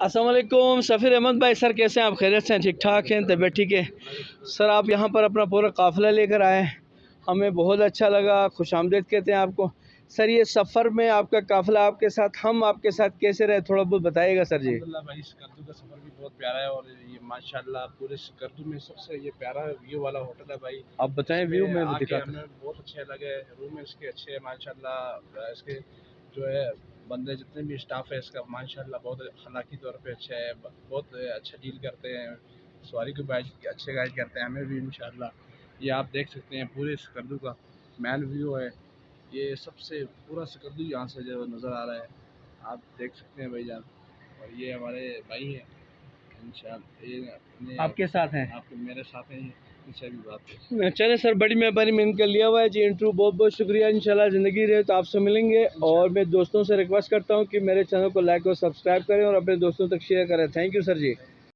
अस्सलाम वालेकुम सफ़ीर अहमद भाई। सर कैसे हैं आप? खैरियत से हैं? ठीक ठाक हैं? तबीयत ठीक है? सर आप यहाँ पर अपना पूरा काफ़िला लेकर आए, हमें बहुत अच्छा लगा, खुशामदीद कहते हैं आपको। सर ये सफ़र में आपका काफ़िला आपके साथ, हम आपके साथ कैसे रहे, थोड़ा बहुत बताइएगा सर जी। अल्हम्दुलिल्लाह भाई, स्कर्दू का सफ़र भी बहुत प्यारा है और ये माशाल्लाह पूरे स्कर्दू में सबसे ये प्यारा व्यू वाला होटल है भाई। आप बताएं, व्यू में आके दिखाता। हमें बहुत अच्छे लगे, रूम इसके अच्छे हैं माशाल्लाह। इसके जो है बंदे जितने भी स्टाफ है इसका माशाल्लाह बहुत अखलाकी तौर पे अच्छा है, बहुत अच्छा डील करते हैं, सवारी को भी अच्छे गाइड करते हैं, हमें भी इंशाल्लाह। ये आप देख सकते हैं पूरे स्कर्दू का मैन व्यू है, ये सबसे पूरा स्कर्दू यहाँ से जो नज़र आ रहा है, आप देख सकते हैं भाई जान। और ये हमारे भाई हैं इंशाल्लाह, ये आपके साथ हैं? आपके मेरे साथ हैं, इनसे भी बात करें। चले सर, बड़ी मेहरबानी मैंने कर लिया हुआ है जी इंटरव्यू। बहुत बहुत शुक्रिया। इंशाल्लाह ज़िंदगी रहे तो आपसे मिलेंगे, और मैं दोस्तों से रिक्वेस्ट करता हूँ कि मेरे चैनल को लाइक और सब्सक्राइब करें और अपने दोस्तों तक शेयर करें। Thank you sir ji.